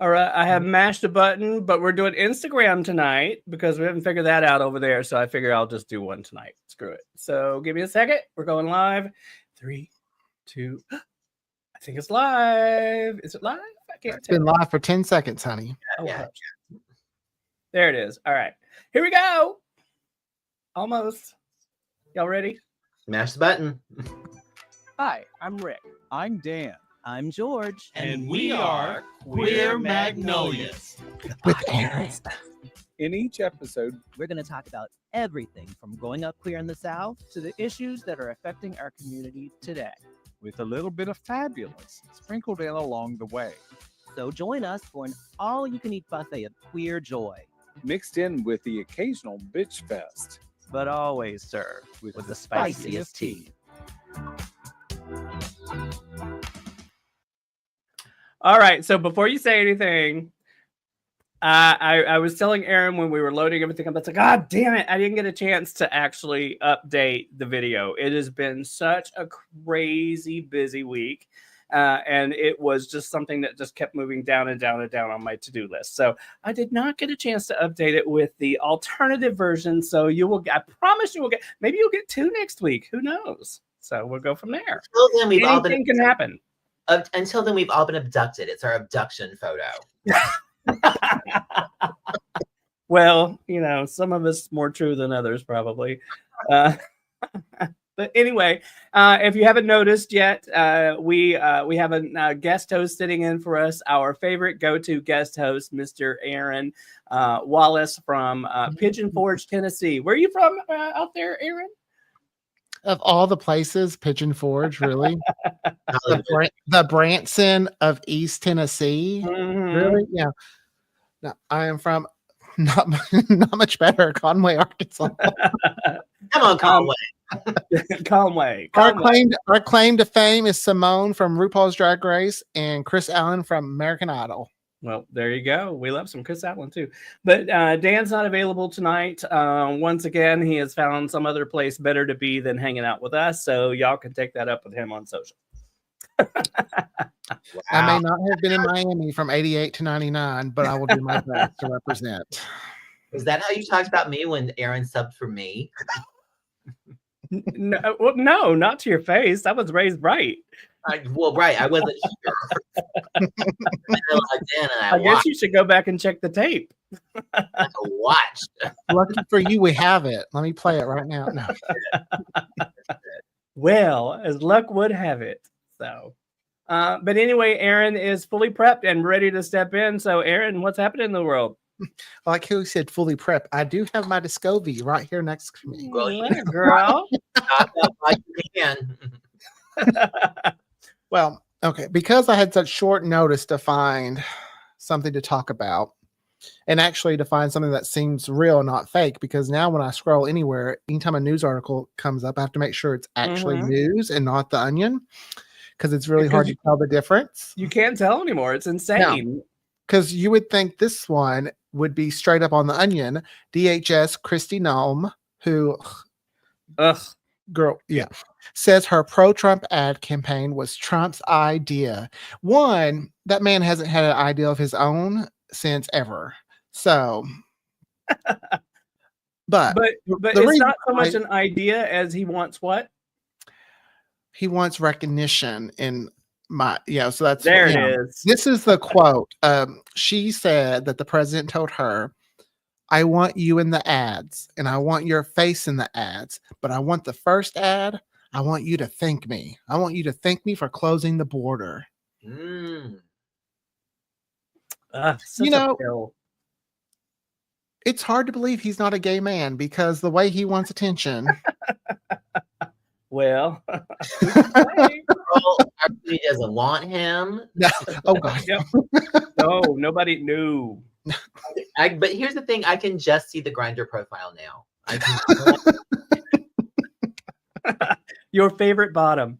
All right, I have mashed a button, but we're doing Instagram tonight because we haven't figured that out over there. So I figure I'll just do one tonight. Screw it. So give me a second. We're going live. 3, 2. I think it's live. Is it live? I can't It's tell. been live for 10 seconds, honey. Oh, yeah. There it is. All right. Here we go. Almost. Y'all ready? Smash the button. Hi, I'm Rick. I'm Dan. I'm George. And we are Queer Magnolias. With Aaron. In each episode, We're going to talk about everything from growing up queer in the South To the issues that are affecting our community today. with a little bit of fabulous sprinkled in along the way, So join us for an all-you-can-eat buffet of queer joy, mixed in with the occasional bitch fest. but always served with the spiciest tea. All right. So before you say anything, I was telling Aaron when we were loading everything up, it's like, God damn it, I didn't get a chance to actually update the video. It has been such a crazy busy week. And it was just something that just kept moving down and down and down on my to-do list. So I did not get a chance to update it with the alternative version. So I promise you will get, maybe you'll get 2 next week. Who knows? So we'll go from there. Until then, Anything can happen. Until then, we've all been abducted. It's our abduction photo. Well, some of us more true than others, probably. But anyway, if you haven't noticed yet, we have a guest host sitting in for us, our favorite go-to guest host, Mr. Aaron Wallace from Pigeon Forge, Tennessee. Where are you from out there, Aaron? Of all the places, Pigeon Forge, really? the Branson of East Tennessee? Mhm. Really? Yeah. No, I am from not much better, Conway, Arkansas. Come on, Conway. Conway. Our claim to fame is Simone from RuPaul's Drag Race and Chris Allen from American Idol. Well, there you go. We love some Chris Allen too. But Dan's not available tonight. Once again, he has found some other place better to be than hanging out with us. So y'all can take that up with him on social. I may not have been in Miami from 88 to 99, but I will do my best to represent. Is that how you talked about me when Aaron subbed for me? No, well, no, not to your face. I was raised right. Right. I wasn't sure. I guess you should go back and check the tape. I watched. Lucky for you, we have it. Let me play it right now. No. Well, as luck would have it. So, but anyway, Aaron is fully prepped and ready to step in. So, Aaron, what's happening in the world? Like who said, fully prepped. I do have my Discovery right here next to me. Girl. Like you can. Well, okay, because I had such short notice to find something to talk about and actually to find something that seems real, not fake, because now when I scroll anywhere, anytime a news article comes up, I have to make sure it's actually news and not The Onion, because it's really hard to tell the difference. You can't tell anymore. It's insane. Because you would think this one would be straight up on The Onion. DHS Kristi Noem, who... Girl, yeah, says her pro-Trump ad campaign was Trump's idea. One, that man hasn't had an idea of his own since ever. So, but it's not so much an idea as he wants what? He wants recognition in so that's there it is. This is the quote. She said that the president told her, I want you in the ads and I want your face in the ads, but I want the first ad. I want you to thank me. I want you to thank me for closing the border. It's hard to believe he's not a gay man because the way he wants attention. Well, he doesn't want him. No. Oh God. No, nobody knew. But here's the thing: I can just see the Grindr profile now. Your favorite bottom.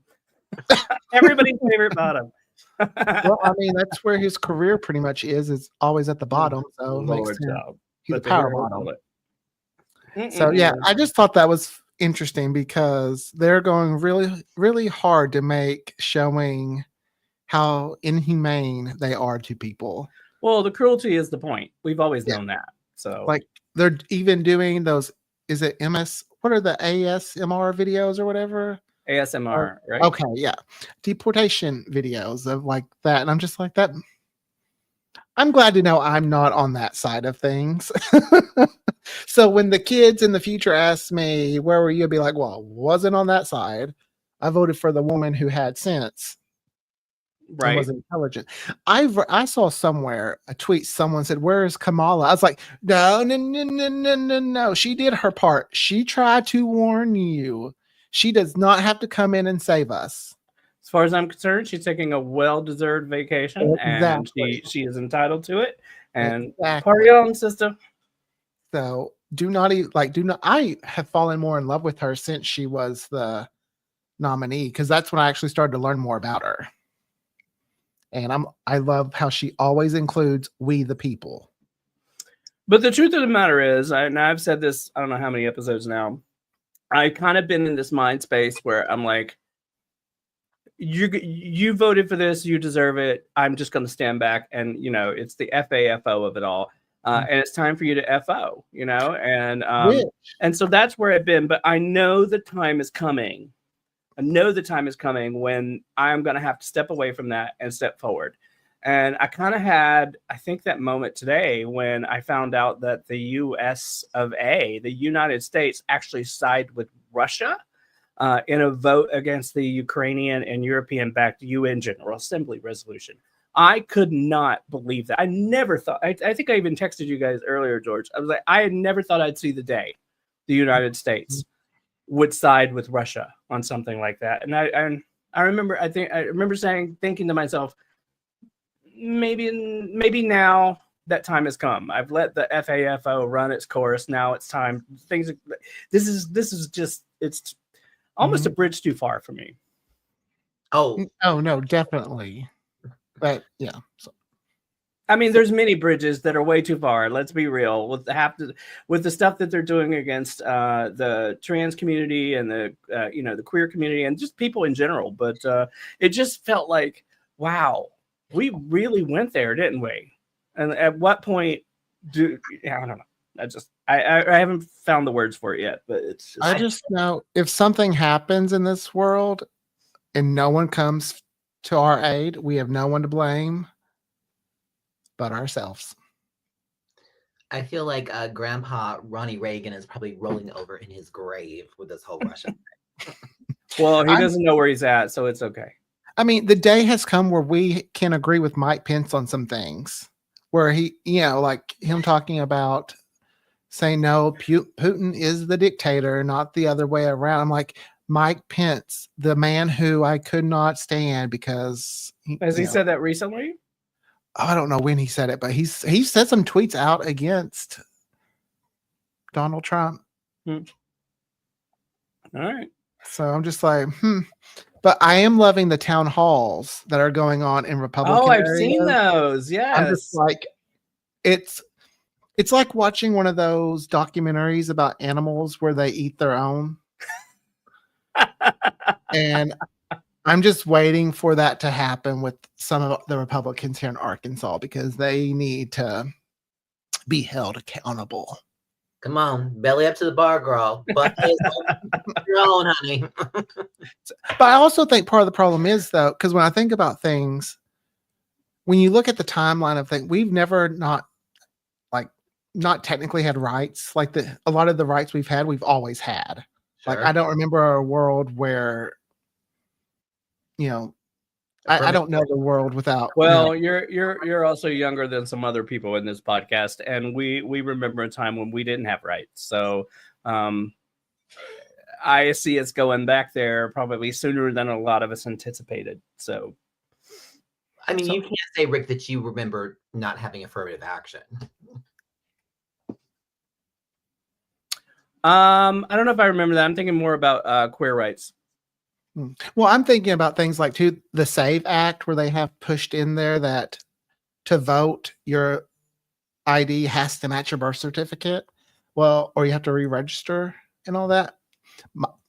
Everybody's favorite bottom. Well, I mean, that's where his career pretty much is always at the bottom. So he's a power bottom. So yeah, I just thought that was interesting because they're going really, really hard to make showing how inhumane they are to people. Well, the cruelty is the point. We've always Yeah. known that. So Like they're even doing those. Is it MS? What are the ASMR videos or whatever? ASMR, right? Okay, yeah, deportation videos of like that, and I'm just like that. I'm glad to know I'm not on that side of things. So when the kids in the future ask me, where were you? I'll be like, well, I wasn't on that side. I voted for the woman who had sense and Right. was intelligent. I saw somewhere a tweet, someone said, where's Kamala? I was like, no. She did her part. She tried to warn you. She does not have to come in and save us. As far as I'm concerned, she's taking a well-deserved vacation, and Exactly. she is entitled to it. And Exactly. party on, sister. So do not. I have fallen more in love with her since she was the nominee, because that's when I actually started to learn more about her. And I love how she always includes we the people. But the truth of the matter is, and I've said this, I don't know how many episodes now, I kind of been in this mind space where I'm like, you voted for this, you deserve it. I'm just going to stand back, and it's the FAFO of it all, and it's time for you to FO, and so that's where I've been. But I know the time is coming. I know the time is coming when I'm going to have to step away from that and step forward. And I kind of had, I think, that moment today when I found out that the US of A, the United States, actually sided with Russia in a vote against the Ukrainian and European-backed UN General Assembly resolution. I could not believe that. I never thought, I think I even texted you guys earlier, George. I was like, I had never thought I'd see the day the United States would side with Russia on something like that. And I remember, thinking to myself, maybe now that time has come. I've let the FAFO run its course. Now it's time. This is just, it's almost a bridge too far for me. Oh no, definitely. But yeah. So. I mean, there's many bridges that are way too far. Let's be real with the stuff that they're doing against the trans community and the queer community and just people in general. But it just felt like, wow, we really went there, didn't we? And at what point I don't know. I haven't found the words for it yet, but it's just, I just know if something happens in this world and no one comes to our aid, we have no one to blame but ourselves. I feel like Grandpa Ronnie Reagan is probably rolling over in his grave with this whole Russia thing. Well, he doesn't know where he's at, so it's okay. I mean, the day has come where we can agree with Mike Pence on some things, where he, like him talking about saying, no, Putin is the dictator, not the other way around. I'm like, Mike Pence, the man who I could not stand because... Has he said that recently? I don't know when he said it, but he said some tweets out against Donald Trump. All right. So I'm just like, But I am loving the town halls that are going on in Republican I've areas. seen those. Yes. I'm just like, it's like watching one of those documentaries about animals where they eat their own. And I'm just waiting for that to happen with some of the Republicans here in Arkansas because they need to be held accountable. Come on, belly up to the bar, girl. But your own, honey. But I also think part of the problem is, though, because when I think about things, when you look at the timeline of things, we've never not technically had rights. Like a lot of the rights we've had, we've always had. Sure. Like I don't remember a world where, I don't know the world without. Well, you're also younger than some other people in this podcast, and we remember a time when we didn't have rights. So I see us going back there probably sooner than a lot of us anticipated. So, I mean, you can't say, Rick, that you remember not having affirmative action. I don't know if I remember that. I'm thinking more about queer rights. Well, I'm thinking about things like the SAVE Act, where they have pushed in there that to vote, your ID has to match your birth certificate. Well, or you have to re-register and all that.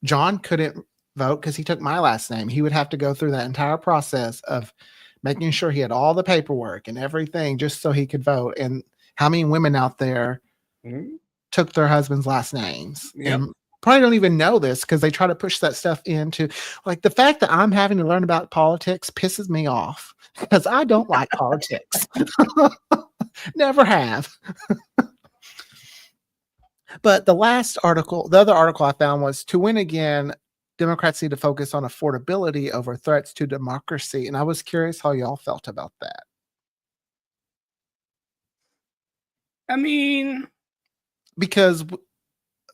John couldn't vote because he took my last name. He would have to go through that entire process of making sure he had all the paperwork and everything just so he could vote. And how many women out there took their husband's last names? Yep. And probably don't even know this because they try to push that stuff into, like, the fact that I'm having to learn about politics pisses me off because I don't like politics. Never have. But the other article I found was, to win again, Democrats need to focus on affordability over threats to democracy. And I was curious how y'all felt about that. I mean, because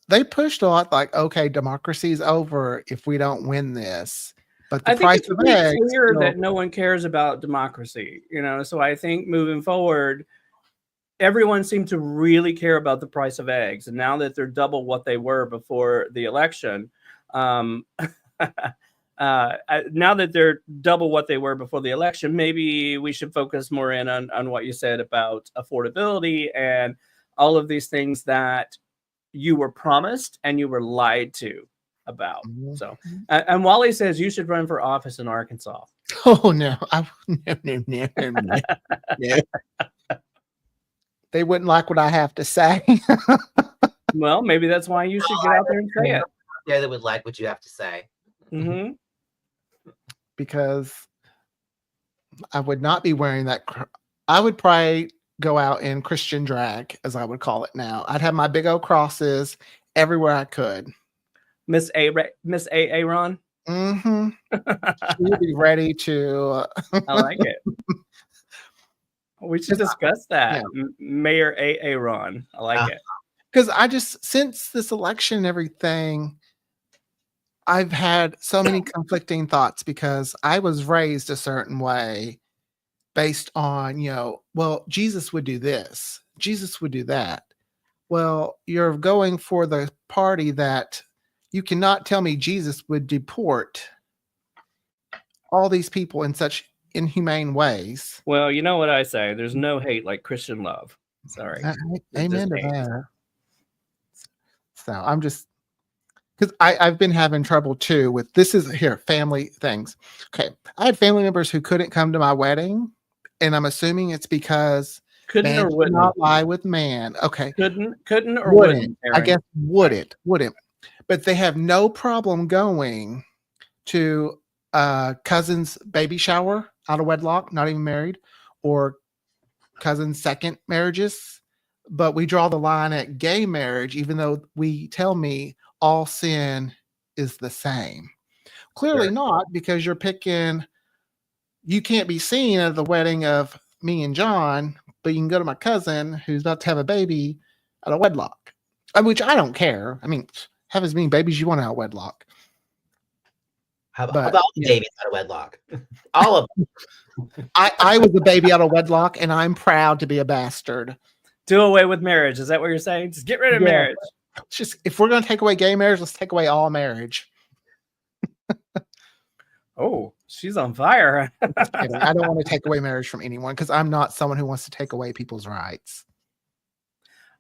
they pushed a lot, like, okay, democracy's over if we don't win this. But the I think price it's of pretty eggs clear still- that no one cares about democracy, so I think moving forward, everyone seemed to really care about the price of eggs. And now that they're double what they were before the election, now that they're double what they were before the election, maybe we should focus more in on what you said about affordability and all of these things that you were promised and you were lied to about. So, and Wally says you should run for office in Arkansas. Oh, no. No. They wouldn't like what I have to say. Well, maybe that's why you should get out there and say it. Yeah, they would like what you have to say. Mm-hmm. Because I would not be wearing that. I would probably go out in Christian drag, as I would call it now. I'd have my big old crosses everywhere I could. Miss Aaron. Mm-hmm. She'd be ready to. I like it. We should discuss that. Yeah. Mayor Aaron. I like it. Because since this election and everything, I've had so many conflicting thoughts because I was raised a certain way based on, well, Jesus would do this. Jesus would do that. Well, you're going for the party that you cannot tell me Jesus would deport all these people in such inhumane ways. Well, you know what I say. There's no hate like Christian love. Sorry. Amen to that. So I'm just, because I've been having trouble too with family things. Okay. I had family members who couldn't come to my wedding, and I'm assuming it's because couldn't or wouldn't not lie with man. Okay. Couldn't or wouldn't. I guess wouldn't. But they have no problem going to cousin's baby shower out of wedlock, not even married, or cousin's second marriages. But we draw the line at gay marriage, even though we tell me all sin is the same. Clearly not, because you're picking, you can't be seen at the wedding of me and John, but you can go to my cousin who's about to have a baby out of wedlock, which I don't care. I mean, have as many babies you want out of wedlock. How about all the babies out of wedlock? All of them. I was a baby out of wedlock, and I'm proud to be a bastard. Do away with marriage. Is that what you're saying? Just get rid of marriage. It's just, if we're going to take away gay marriage, let's take away all marriage. Oh, she's on fire. I don't want to take away marriage from anyone because I'm not someone who wants to take away people's rights.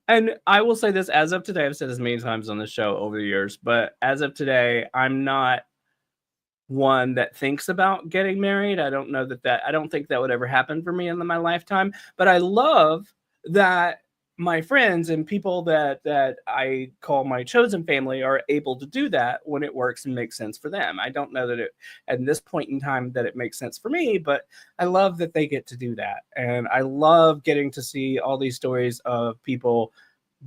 And I will say this, as of today, I've said this many times on the show over the years, but as of today, I'm not one that thinks about getting married. I don't know I don't think that would ever happen for me in my lifetime, but I love that my friends and people that I call my chosen family are able to do that when it works and makes sense for them. I don't know that at this point in time that it makes sense for me, but I love that they get to do that. And I love getting to see all these stories of people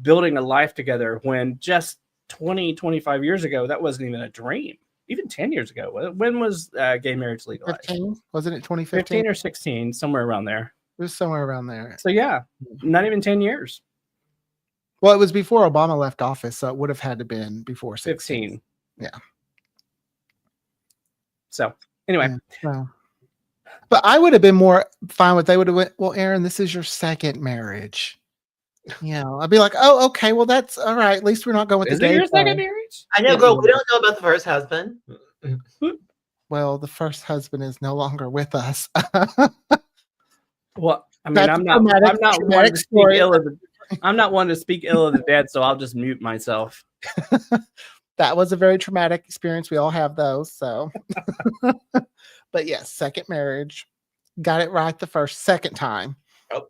building a life together when just 20, 25 years ago, that wasn't even a dream. Even 10 years ago. When was gay marriage legalized? 15? Wasn't it 2015? 15 or 16, somewhere around there. It was somewhere around there. So yeah, not even 10 years. Well, it was before Obama left office, so it would have had to been before 15. Yeah. So anyway. Yeah, but I would have been more fine with, they would have went, well, Aaron, this is your second marriage. I'd be like, oh, okay, well, that's all right. At least we're not going with is the it gay your second marriage? I know, girl. We don't know about the first husband. Well, the first husband is no longer with us. Well, I mean, That's I'm not one to speak ill of I'm not one to speak ill of the dead, so I'll just mute myself. That was a very traumatic experience. We all have those. So, but yes, second marriage. got it right the second time. Oh.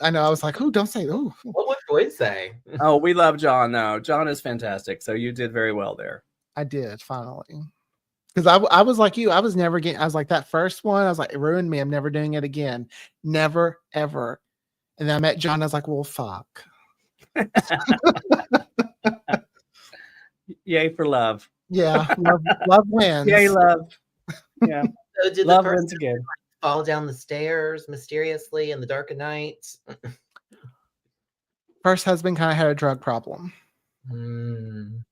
I know. I was like, "Ooh, don't say ooh." What would Joy say? Oh, we love John though. John is fantastic. So you did very well there. I did finally. Because I was like you. I was never getting. I was like that first one. I was like, it ruined me. I'm never doing it again. Never ever. And then I met John. I was like, well, fuck. Yay for love. Yeah, love wins. Yay, love. Yeah. So did Love the first wins again. fall down the stairs mysteriously in the dark of night? First husband kind of had a drug problem.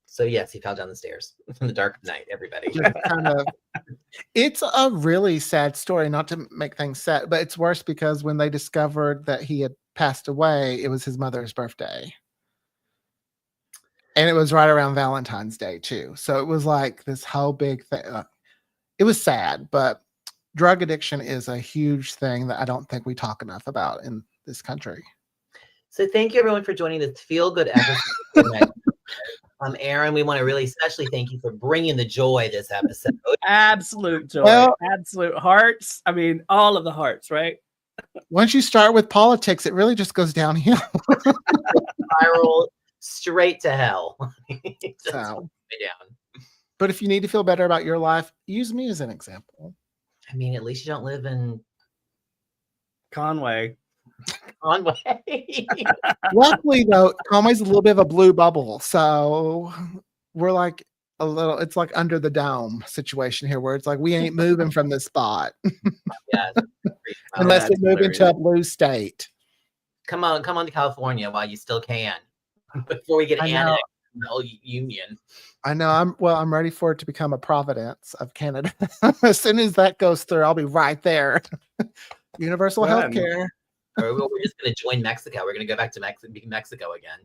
So yes, he fell down the stairs in the dark of night. Everybody. Just kind of. It's a really sad story. Not to make things sad, but it's worse because when they discovered that he had passed away, it was his mother's birthday. And it was right around Valentine's Day too. So it was like this whole big thing. It was sad, but drug addiction is a huge thing that I don't think we talk enough about in this country. So thank you everyone for joining this feel good episode. Aaron, we want to really especially thank you for bringing the joy this episode. Absolute joy. Well, absolute hearts. I mean, all of the hearts, right? Once you start with politics, it really just goes downhill. Spiral straight to hell. So, Down. but if you need to feel better about your life, use me as an example. I mean, at least you don't live in Conway. Luckily, though, Conway's a little bit of a blue bubble. So we're like a little, it's like under the dome situation here where it's like we ain't moving from this spot. Yes. Unless we move into a blue state. Come on to California while you still can. Before we get annexed from the whole union. I know. I'm ready for it to become a providence of Canada. As soon as that goes through, I'll be right there. Universal health care. Or we're just going to join Mexico. We're going to go back to Mexico again.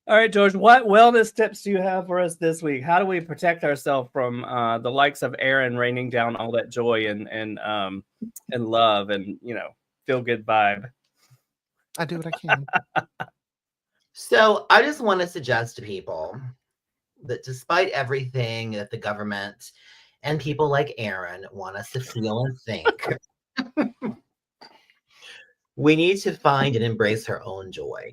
All right, George, what wellness tips do you have for us this week? How do we protect ourselves from the likes of Aaron raining down all that joy and love and, feel good vibe? I do what I can. So I just want to suggest to people that despite everything that the government and people like Aaron want us to feel and think, we need to find and embrace our own joy.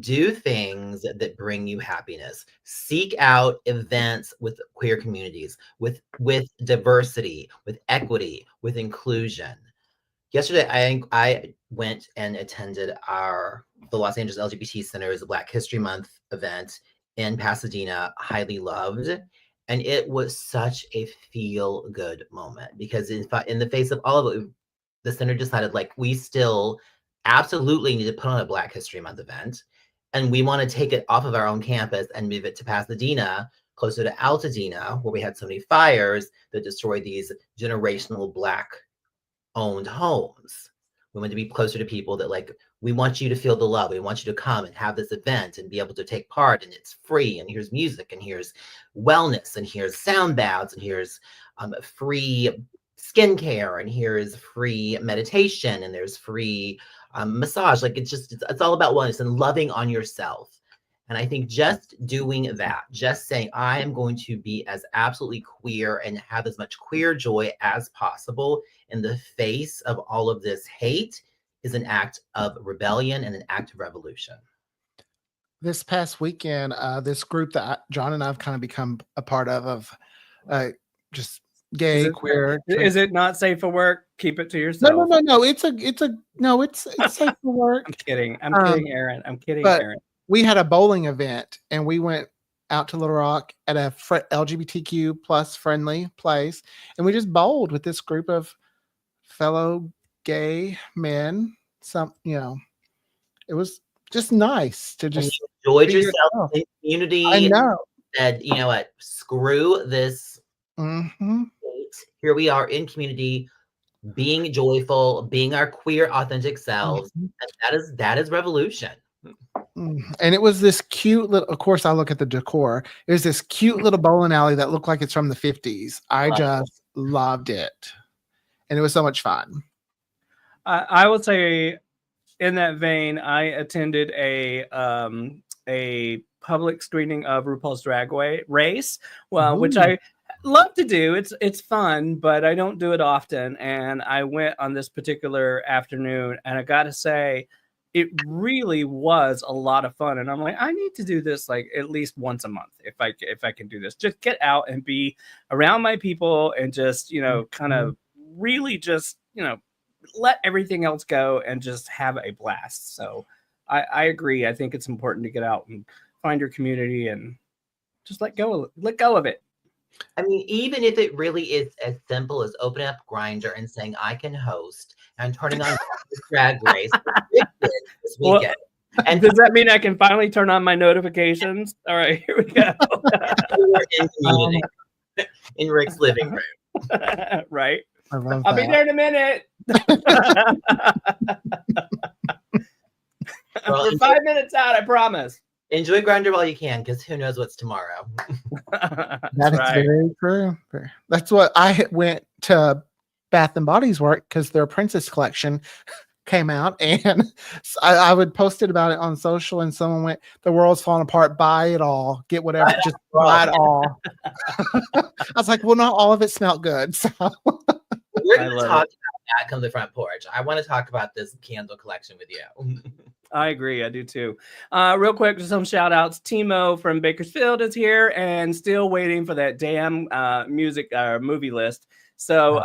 Do things that bring you happiness. Seek out events with queer communities, with diversity, with equity, with inclusion. Yesterday, I went and attended the Los Angeles LGBT Center's Black History Month event in Pasadena, highly loved. And it was such a feel-good moment because in the face of all of it, the center decided we still absolutely need to put on a Black History Month event. And we want to take it off of our own campus and move it to Pasadena, closer to Altadena, where we had so many fires that destroyed these generational Black-owned homes. We want to be closer to people that we want you to feel the love. We want you to come and have this event and be able to take part, and it's free, and here's music, and here's wellness, and here's sound baths, and here's free skincare, and here's free meditation, and there's free massage. It's all about wellness and loving on yourself. And I think just doing that, just saying, I am going to be as absolutely queer and have as much queer joy as possible in the face of all of this hate is an act of rebellion and an act of revolution. This past weekend, this group that John and I have kind of become a part of just gay, queer. Is it not safe for work? Keep it to yourself. No. It's safe for work. I'm kidding. I'm kidding, Aaron. I'm kidding, Aaron. We had a bowling event and we went out to Little Rock at a LGBTQ plus friendly place. And we just bowled with this group of fellow gay men. It was just nice to just enjoy yourself in community. I know. Said, you know what? Screw this. Mm-hmm. Here we are in community, being joyful, being our queer, authentic selves. Mm-hmm. And that is revolution. And it was this cute little, of course, I look at the decor. It was this cute little bowling alley that looked like it's from the 50s. I just loved it. And it was so much fun. I will say, in that vein, I attended a public screening of RuPaul's Drag Race, which I love to do. It's fun, but I don't do it often. And I went on this particular afternoon, and I got to say, it really was a lot of fun. And I'm like, I need to do this like at least once a month if I can do this. Just get out and be around my people and just kind of really just let everything else go and just have a blast. So I agree. I think it's important to get out and find your community and just let go of it. I mean, even if it really is as simple as opening up Grindr and saying I can host and turning on Drag Race this weekend. And does that mean I can finally turn on my notifications? All right, here we go. We're in community in Rick's living room. Right. I'll be there in a minute. Well, We're 5 minutes out, I promise. Enjoy Grindr while you can, because who knows what's tomorrow. That is very true. That's what I went to Bath and Body's work because their Princess collection came out, and I would post it about it on social, and someone went, "The world's falling apart. Buy it all. Get whatever. Just buy it all." I was like, "Well, not all of it smelled good." So we're going to talk about that come to the front porch. I want to talk about this candle collection with you. I agree. I do too. Real quick, just some shout outs. Timo from Bakersfield is here and still waiting for that damn movie list. So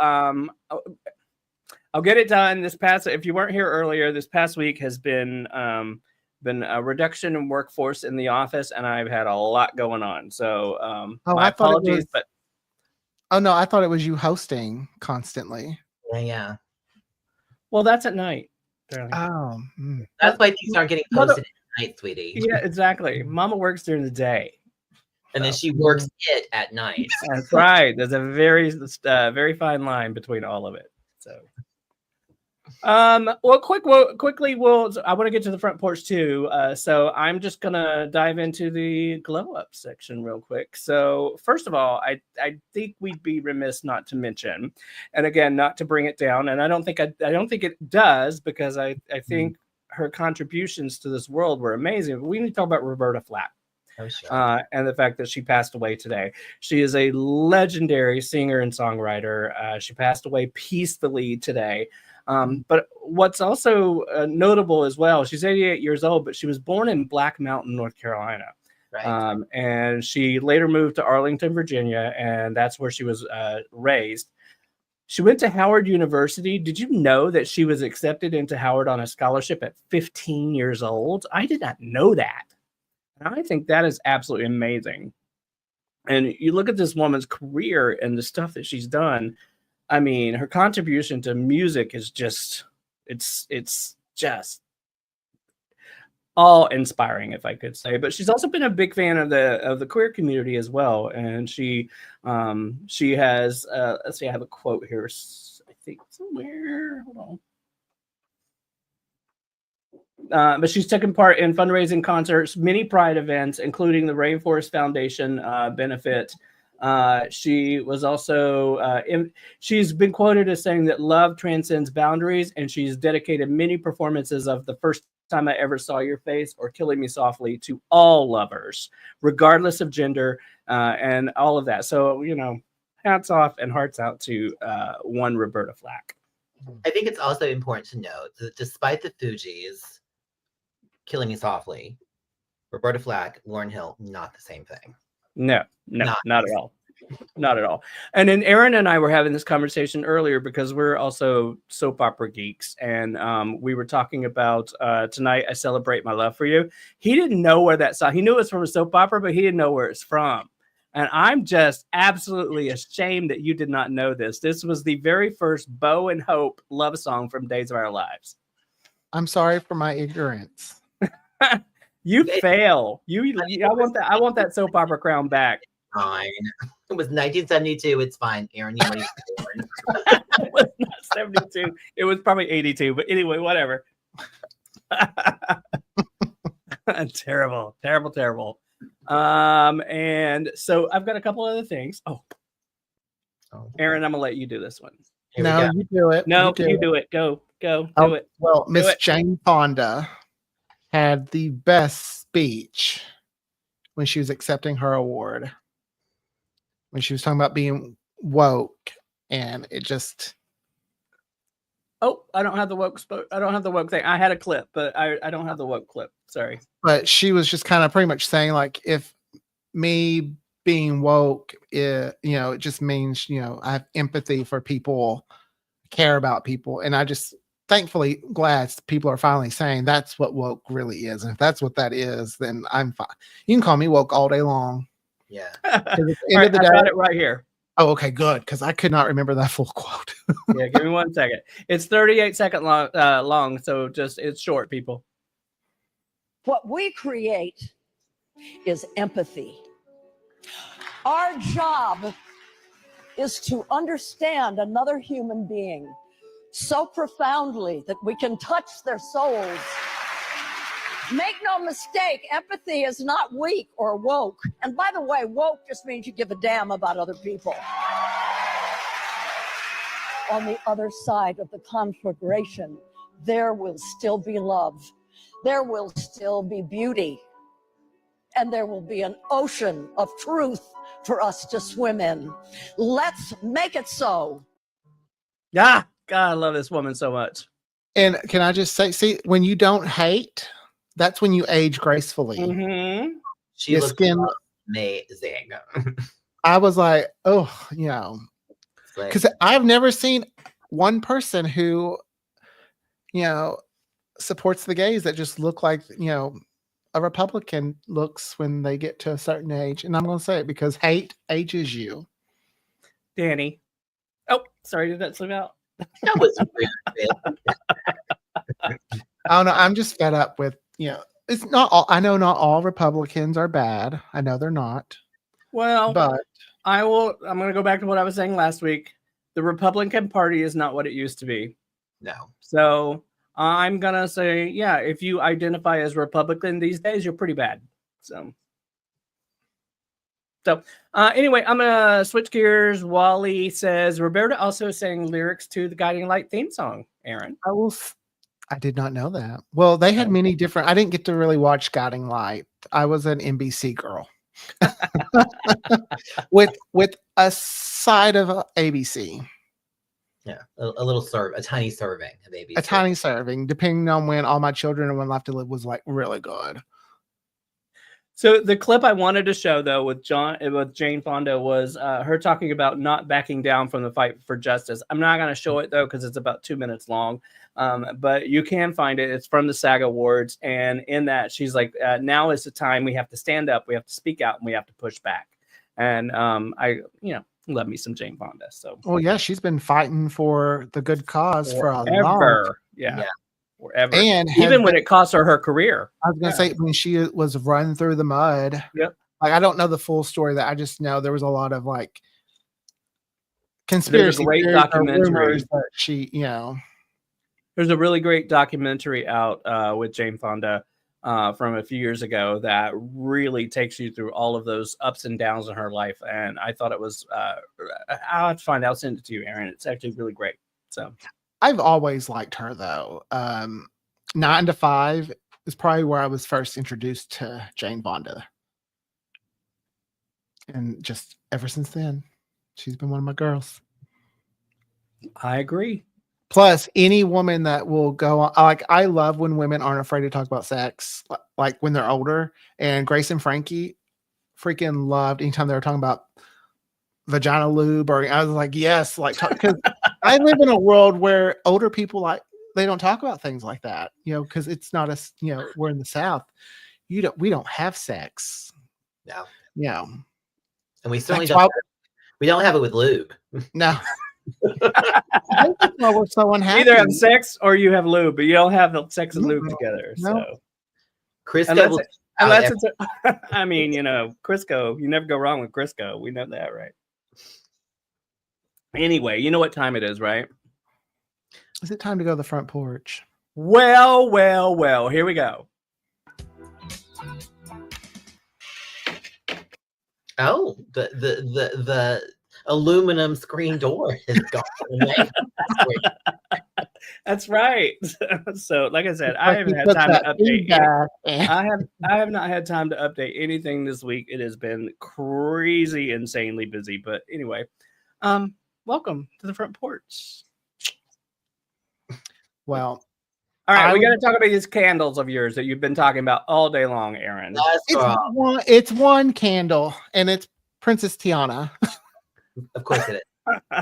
I'll get it done. If you weren't here earlier, this past week has been a reduction in workforce in the office, and I've had a lot going on. So my apologies, but no, I thought it was you hosting constantly. Yeah. Well, that's at night. Oh, that's why things aren't getting posted at night, sweetie. Yeah, exactly. Mama works during the day, and then she works it at night. That's right. There's a very fine line between all of it. So, well, quickly, I want to get to the front porch too. So I'm just gonna dive into the glow up section real quick. So first of all, I think we'd be remiss not to mention, and again, not to bring it down, and I don't think it does, because I think her contributions to this world were amazing. But we need to talk about Roberta Flack. Oh, sure. And the fact that she passed away today. She is a legendary singer and songwriter. She passed away peacefully today. But what's also notable as well, she's 88 years old, but she was born in Black Mountain, North Carolina. Right. And she later moved to Arlington, Virginia, and that's where she was raised. She went to Howard University. Did you know that she was accepted into Howard on a scholarship at 15 years old? I did not know that. And I think that is absolutely amazing. And you look at this woman's career and the stuff that she's done. I mean, her contribution to music is just, it's just all inspiring, if I could say. But she's also been a big fan of the queer community as well. And she has, let's see, I have a quote here, I think somewhere, hold on. But she's taken part in fundraising concerts, many Pride events, including the Rainforest Foundation benefit. She was also, she's been quoted as saying that love transcends boundaries, and she's dedicated many performances of The First Time I Ever Saw Your Face or Killing Me Softly to all lovers, regardless of gender, and all of that. So, hats off and hearts out to one Roberta Flack. I think it's also important to note that despite the Fugees, Killing Me Softly, Roberta Flack, Lauryn Hill, not the same thing. No, not at all. Not at all. And then Aaron and I were having this conversation earlier because we're also soap opera geeks. And we were talking about Tonight I Celebrate My Love for You. He didn't know where that song, he knew it was from a soap opera, but he didn't know where it's from. And I'm just absolutely ashamed that you did not know this. This was the very first Bo and Hope love song from Days of Our Lives. I'm sorry for my ignorance. You fail. I want that soap opera crown back. Fine. It was 1972. It's fine, Aaron. You know it was not 72. It was probably 82. But anyway, whatever. Terrible. And so I've got a couple other things. Oh, Aaron, I'm gonna let you do this one. No, you do it. No, you do it. Go, do it. Well, Miss Jane Fonda had the best speech when she was accepting her award. when she was talking about being woke, and it just. Oh, I don't have the woke. I don't have the woke thing. I had a clip, but I don't have the woke clip. Sorry. But she was just kind of pretty much saying, like, if me being woke, it just means, I have empathy for people, care about people. And I just thankfully glad people are finally saying that's what woke really is. And if that's what that is, then I'm fine. You can call me woke all day long. Yeah. At the All end of the I day, got it right here. Oh, okay, good. Because I could not remember that full quote. Yeah, give me 1 second. It's 38 seconds long, so it's short, people. What we create is empathy. Our job is to understand another human being so profoundly that we can touch their souls. Make no mistake, empathy is not weak or woke. And by the way, woke just means you give a damn about other people. On the other side of the conflagration, there will still be love. There will still be beauty. And there will be an ocean of truth for us to swim in. Let's make it so. Yeah, God, I love this woman so much. And can I just say, see, when you don't hate, that's when you age gracefully. Mm-hmm. She looks amazing. I was like, oh, because I've never seen one person who, supports the gays that just look like, a Republican looks when they get to a certain age. And I'm going to say it because hate ages you. Danny. Oh, sorry, did that slip out? That was weird. I don't know. I'm just fed up with, it's not all, I know not all Republicans are bad. I know they're not. Well, but I'm going to go back to what I was saying last week. The Republican Party is not what it used to be. No. So I'm going to say, yeah, if you identify as Republican these days, you're pretty bad. So anyway, I'm going to switch gears. Wally says, Roberta also sang lyrics to the Guiding Light theme song, Aaron. I did not know that. Well, they had many different, I didn't get to really watch Guiding Light. I was an NBC girl. with a side of ABC. Yeah, a tiny serving of ABC. A tiny serving, depending on when All My Children and When Left to Live was like really good. So the clip I wanted to show though with Jane Fonda was her talking about not backing down from the fight for justice. I'm not going to show it though because it's about 2 minutes long, but you can find it. It's from the SAG Awards, and in that she's like, "Now is the time we have to stand up, we have to speak out, and we have to push back." And I love me some Jane Fonda. So, well, yeah, she's been fighting for the good cause for a long time. Yeah. Forever. And even when it cost her career. I was going to say when she was run through the mud. Yep. Like, I don't know the full story. That I just know there was a lot of like conspiracy great documentary that she, There's a really great documentary out with Jane Fonda from a few years ago that really takes you through all of those ups and downs in her life. And I thought it was, I'll have to find out. I'll send it to you, Aaron. It's actually really great. So I've always liked her though. 9 to 5 is probably where I was first introduced to Jane Fonda. And just ever since then, she's been one of my girls. I agree. Plus, any woman that will go on, like, I love when women aren't afraid to talk about sex, like when they're older. And Grace and Frankie freaking loved anytime they were talking about vagina lube, or I was like, yes, like, because I live in a world where older people they don't talk about things like that, because it's not we're in the South. We don't have sex. No. Yeah. And we certainly we don't have it with lube. No. We're so unhappy. Either have sex or you have lube, but you don't have the sex and lube together. No. So Crisco unless it's I mean, Crisco, you never go wrong with Crisco. We know that, right? Anyway, you know what time it is, right? Is it time to go to the front porch? Well, here we go. Oh, the aluminum screen door is gone. That's right. So, like I said, I But haven't he had puts time to that update. feedback and- I have not had time to update anything this week. It has been crazy, insanely busy. But anyway, welcome to the front porch. Well, All right, I we got would- to talk about these candles of yours that you've been talking about all day long, Aaron. it's one candle, and it's Princess Tiana. Of course it is.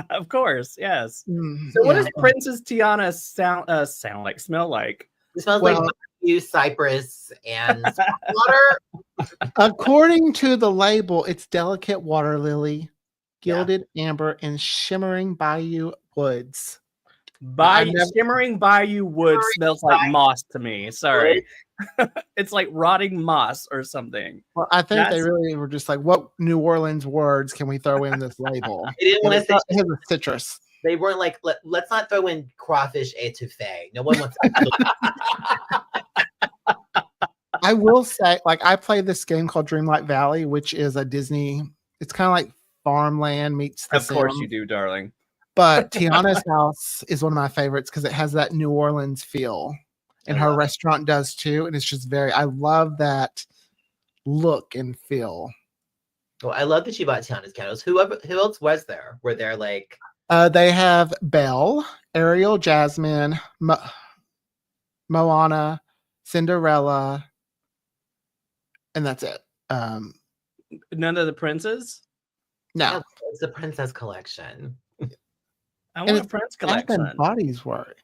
Of course, yes. Mm, So, what yeah. does Princess Tiana sound like? Smell like? It smells Well- like barbecue, cypress, and water. According to the label, it's delicate water lily, gilded amber, and shimmering bayou woods. Shimmering Bayou Wood smells like moss to me. Sorry. It's like rotting moss or something. Well, I think they That's- really were just like, what New Orleans words can we throw in this label? They didn't want to say It has a citrus. they weren't like let's not throw in crawfish etouffee. No one wants I will say, like, I play this game called Dreamlight Valley, which is a Disney. It's kind of like Farmland meets The Of course Sims. you do, darling. But Tiana's house is one of my favorites because it has that New Orleans feel, and I her love it. restaurant does too. And it's just I love that look and feel. Well, I love that you bought Tiana's candles. Who else was there? Were there like They have Belle, Ariel, Jasmine, Moana, Cinderella, and that's it. None of the princes? No, it's the princess collection? I And want a it's prince Bath collection. and Body's work.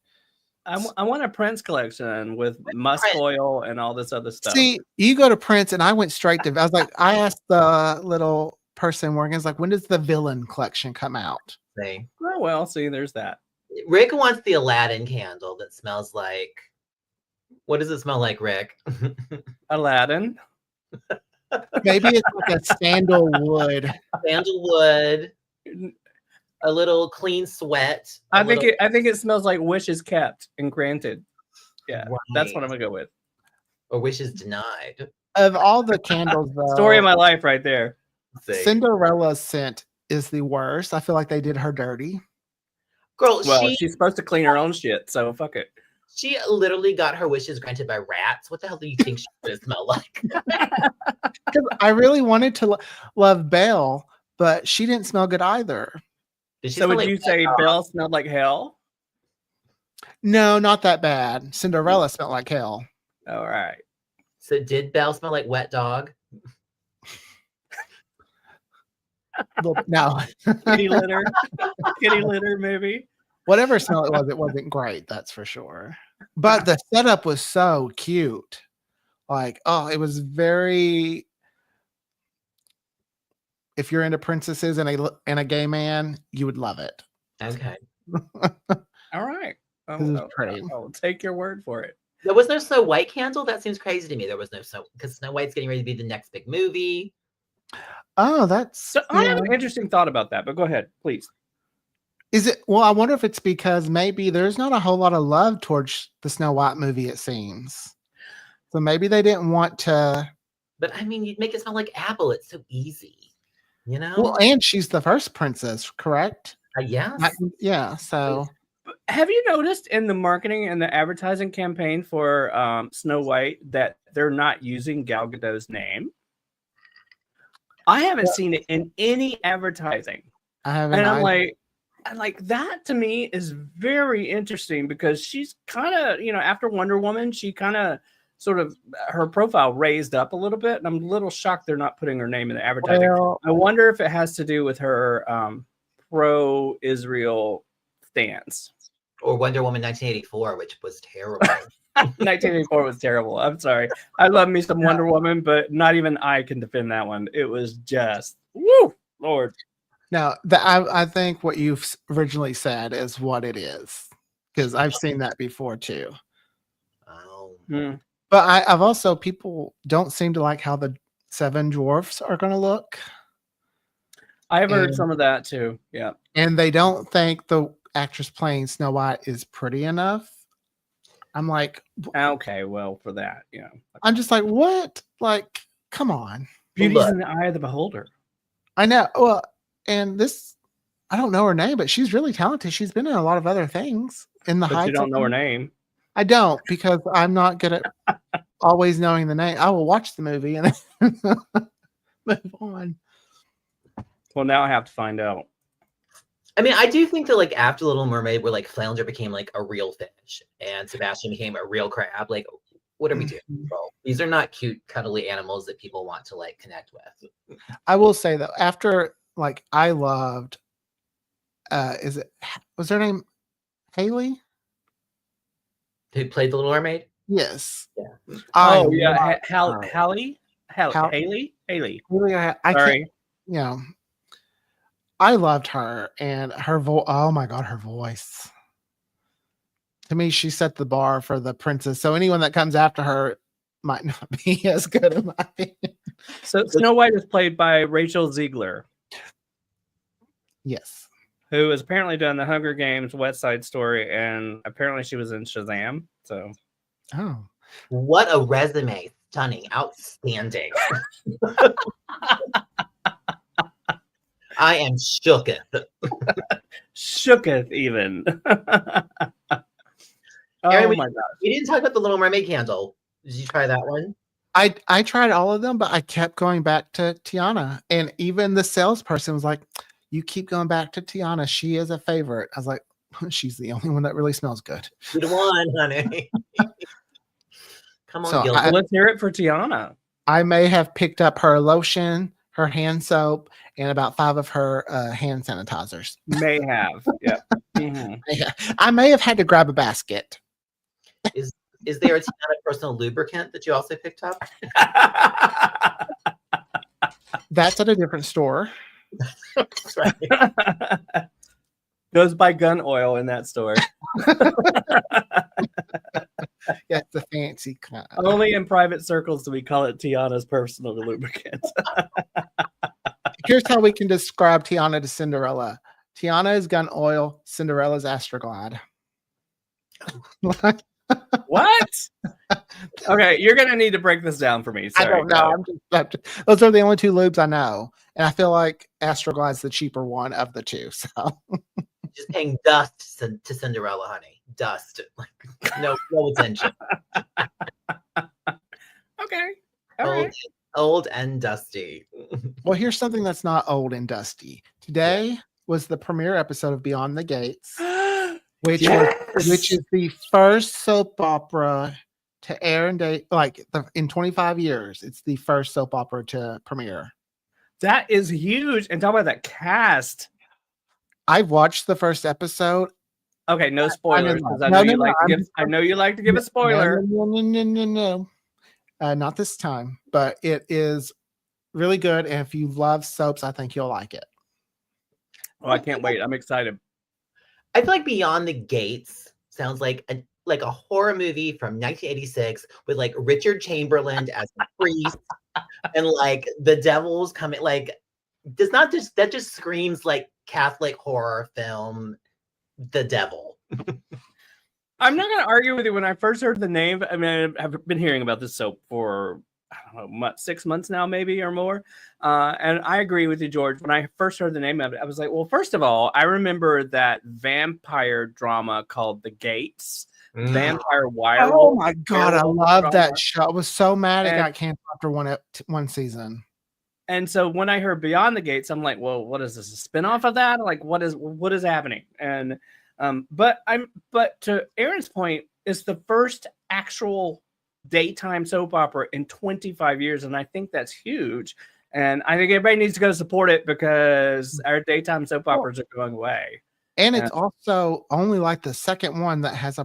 I want a prince collection with musk oil and all this other stuff. See, you go to Prince, and I went straight to. I was like, I asked the little person working, I was like, when does the villain collection come out? Say, Oh, well, see, there's that. Rick wants the Aladdin candle that smells like. What does it smell like, Rick? Aladdin. Maybe it's like a sandalwood. Sandalwood, a little clean sweat. I think it smells like wishes kept and granted. Yeah, that's what I'm Right. gonna go with. Or wishes denied. Of all the candles, though, Story of my life, right there. See. Cinderella's scent is the worst. I feel like they did her dirty. Girl, Well, she's supposed to clean her own shit, so fuck it. she literally got her wishes granted by rats. What the hell do you think she's gonna smell like? 'Cause I really wanted to love Belle, but she didn't smell good either. Did she So smell would like you say Belle smelled like hell? No, not that bad. Cinderella smelled like hell. All right. So did Belle smell like wet dog? No, Kitty litter. Kitty litter, maybe. whatever smell it wasn't great. That's for sure. But the setup was so cute. Like, oh, it was very. If you're into princesses and a gay man, you would love it. Okay. All right. This is pretty. I'll take your word for it. There was no Snow White candle? That seems crazy to me. There was no because Snow White's getting ready to be the next big movie. Oh, that's. So I have yeah. an interesting thought about that, but go ahead, please. Is it? Well, I wonder if it's because maybe there's not a whole lot of love towards the Snow White movie. It seems. So maybe they didn't want to. But I mean, you'd make it smell like apple. It's so easy. You know? Well, and she's the first princess, correct? Yes. Yeah. So. Have you noticed in the marketing and the advertising campaign for Snow White that they're not using Gal Gadot's name? I haven't seen it in any advertising. I haven't. And I'm either. like that to me is very interesting because she's kind of, after Wonder Woman, she kind of sort of her profile raised up a little bit. And I'm a little shocked they're not putting her name in the advertising. Well, I wonder if it has to do with her pro-Israel stance. Or Wonder Woman 1984, which was terrible. 1984 was terrible. I'm sorry. I love me some Wonder Woman, but not even I can defend that one. It was just, woo, Lord. now, I think what you've originally said is what it is because I've seen that before too. Oh. But I've also people don't seem to like how the 7 dwarfs are going to look, I've heard And- some of that too. Yeah. and they don't think the actress playing Snow White is pretty enough. I'm like, Okay, well, for that, I'm just like, what? Like, come on. beauty's look. in the eye of the beholder. I know. Well, and this I don't know her name, but she's really talented. She's been in a lot of other things. In the But you Heights. don't know her name. I don't, because I'm not good at always knowing the name. I will watch the movie and then move on. Well, now I have to find out. I mean, I do think that like after Little Mermaid, where like Flounder became like a real fish and Sebastian became a real crab, like what are we doing, bro? These are not cute, cuddly animals that people want to like connect with. I will say though, after like I loved, was her name Haley? Who played the Little Mermaid? Yes. Yeah. Oh yeah, loved her. Haley. Haley, Sorry. can't, you know, I loved her and her voice. Oh my God, her voice. To me, she set the bar for the princess. So anyone that comes after her might not be as good, in my opinion. So Snow White is played by Rachel Ziegler, Yes. who has apparently done The Hunger Games, West Side Story, and apparently she was in Shazam. So, Oh. What a resume. Stunning. Outstanding. I am shooketh. shooketh even. Aaron, my God. We didn't talk about the Little Mermaid candle. Did you try that one? I tried all of them, but I kept going back to Tiana. And even the salesperson was like, you keep going back to Tiana. She is a favorite. I was like, she's the only one that really smells good. Good one, honey. Come on, So Gilbert. Let's hear it for Tiana. I may have picked up her lotion, her hand soap, and about 5 of her hand sanitizers. May have. Yeah. Mhm. I may have had to grab a basket. Is there a Tiana personal lubricant that you also picked up? That's at a different store. That's right. Goes by gun oil in that store. Yeah, it's a fancy kind. Only in private circles do we call it Tiana's personal lubricant. Here's how we can describe Tiana to Cinderella. Tiana is gun oil. Cinderella's Astroglide. What? Okay, you're gonna need to break this down for me. I Sorry, don't know. Those are the only 2 lubes I know, and I feel like Astroglide's the cheaper one of the 2. So Just paying dust to Cinderella, honey. Dust. Like no attention. Okay. All right. Old and dusty. well, here's something that's not old and dusty. Today was the premiere episode of Beyond the Gates, which is the first soap opera to air in 25 years. It's the first soap opera to premiere. That is huge. And talk about that cast. I've watched the first episode. Okay, no spoilers. I know you like to give a spoiler. No. Not this time, but it is really good. And if you love soaps, I think you'll like it. Oh, I can't wait. I'm excited. I feel like Beyond the Gates sounds like a horror movie from 1986 with like Richard Chamberlain as a priest and like the devil's coming. Like, that just screams like Catholic horror film, The Devil. I'm not going to argue with you. When I first heard the name, I mean, I've been hearing about this soap for, I don't know, 6 months now, maybe or more. And I agree with you, George. When I first heard the name of it, I was like, well, first of all, I remember that vampire drama called The Gates. Vampire Wire. Oh my God, I love that show. I was so mad it got canceled after one season. And so when I heard Beyond the Gates, I'm like, well, what is this? A spinoff of that? Like, what is happening? And but to Aaron's point, it's the first actual daytime soap opera in 25 years, and I think that's huge. And I think everybody needs to go support it because our daytime soap operas are going away. And it's also only like the second one that has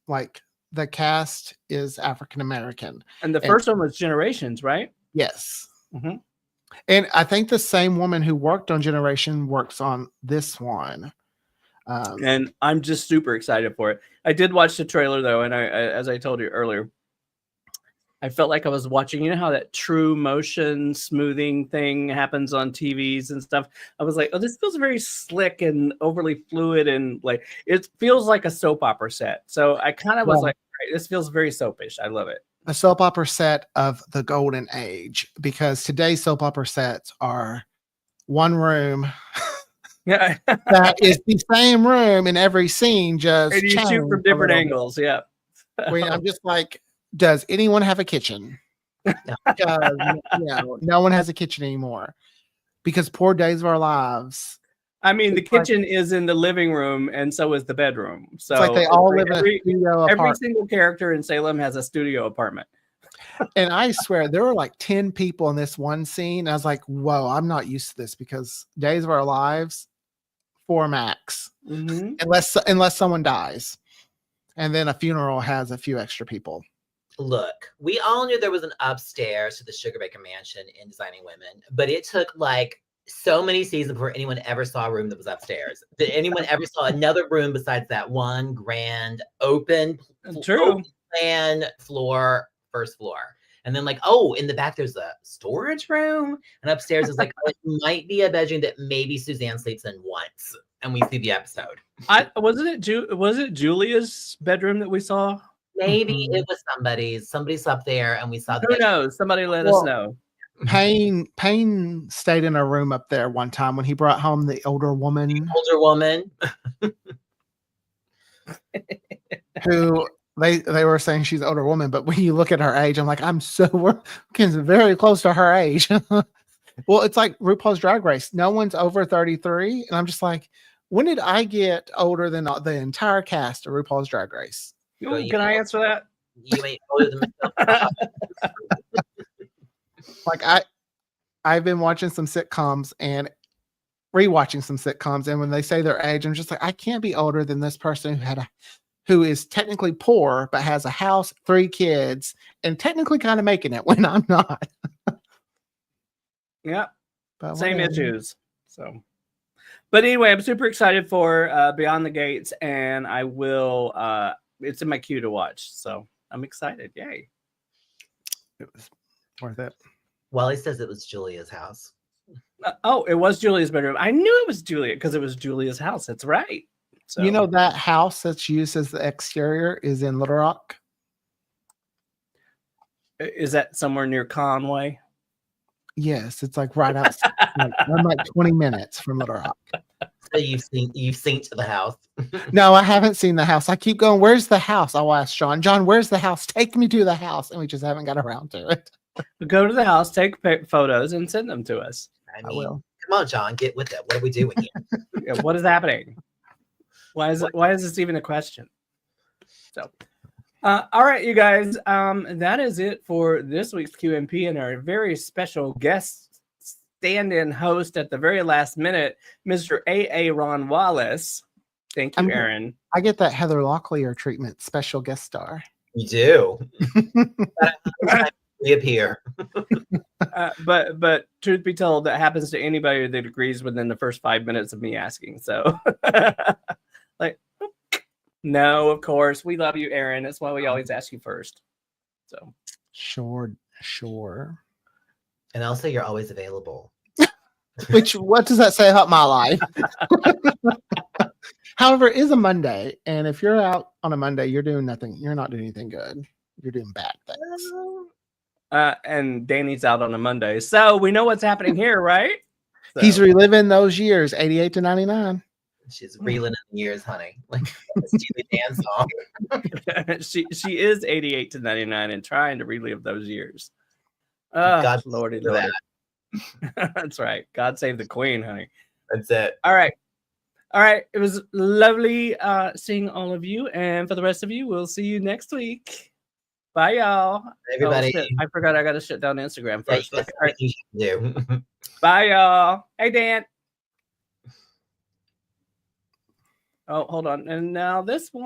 like the cast is African American. And the first one was Generations, right? Yes. Mm-hmm. And I think the same woman who worked on Generation works on this one. And I'm just super excited for it. I did watch the trailer though, and I as I told you earlier, I felt like I was watching, you know how that true motion smoothing thing happens on TVs and stuff. I was like, oh, this feels very slick and overly fluid, and like it feels like a soap opera set. So I kind of was like, right, this feels very soapish. I love it. A soap opera set of the golden age, because today's soap opera sets are one room Yeah. that is the same room in every scene, just And you shoot changed from a different little bit. angles. Yeah. When I'm just like, does anyone have a kitchen? Because no one has a kitchen anymore. Because poor Days of Our Lives. I mean, the It's like- kitchen is in the living room, and so is the bedroom. So It's like they all live in a studio every apartment. single character in Salem has a studio apartment. And I swear there were like 10 people in this one scene. I was like, whoa, I'm not used to this because Days of Our Lives, 4 max. Mm-hmm. Unless someone dies. And then a funeral has a few extra people. Look, we all knew there was an upstairs to the Sugarbaker Mansion in Designing Women, but it took like so many seasons before anyone ever saw a room that was upstairs. Did anyone ever saw another room besides that one grand open plan floor, first floor? And then like, oh, in the back there's a storage room, and upstairs is like it might be a bedroom that maybe Suzanne sleeps in once, and we see the episode. Was it Julia's bedroom that we saw? Maybe it was somebody slept there, and we saw the Who bedroom. knows? Somebody let us know. Payne stayed in a room up there one time when he brought home the older woman. Who they were saying she's an older woman, but when you look at her age, I'm like, we're very close to her age. Well, it's like RuPaul's Drag Race. No one's over 33. And I'm just like, when did I get older than the entire cast of RuPaul's Drag Race? Ooh, can I answer that? You ain't older than myself. Like I've been watching some sitcoms and rewatching some sitcoms, and when they say their age, I'm just like, I can't be older than this person who is technically poor but has a house, 3 kids, and technically kind of making it when I'm not. Yeah, but same whatever. issues. So, but anyway, I'm super excited for Beyond the Gates, and I will. It's in my queue to watch, so I'm excited. Yay! It was worth it. Wally says it was Julia's house. It was Julia's bedroom. I knew it was Julia because it was Julia's house. That's right. So, You know that house that's used as the exterior is in Little Rock? Is that somewhere near Conway? Yes, it's like right outside. I'm like 20 minutes from Little Rock. So you've seen to the house. No, I haven't seen the house. I keep going, where's the house? I'll ask John. John, where's the house? Take me to the house. And we just haven't got around to it. Go to the house, take photos, and send them to us. I will. Come on, John, get with it. What are we doing here? Yeah, what is happening? Why is this even a question? So, all right, you guys, that is it for this week's QMP and our very special guest stand-in host at the very last minute, Mr. A.A. Ron Wallace. Thank you, Aaron. I get that Heather Locklear treatment, special guest star. You do. Reappear. But truth be told, that happens to anybody that agrees within the first 5 minutes of me asking. So, like, no, of course, we love you, Aaron. That's why we always ask you first. So, sure. And also, you're always available. What does that say about my life? However, it is a Monday, and if you're out on a Monday, you're doing nothing. You're not doing anything good. You're doing bad things. And Danny's out on a Monday, so we know what's happening here, right? So. He's reliving those years, 88 to 99. She's reeling in years, honey. Like a Steely Dan song. she is 88 to 99 and trying to relive those years. God, Lordy, Lordy. That's right. God save the queen, honey. That's it. All right. It was lovely seeing all of you, and for the rest of you, we'll see you next week. Bye, y'all. Everybody. Oh, I forgot I got to shut down Instagram first. Yeah, all right. You should do. Bye, y'all. Hey, Dan. Oh, hold on. And now this one.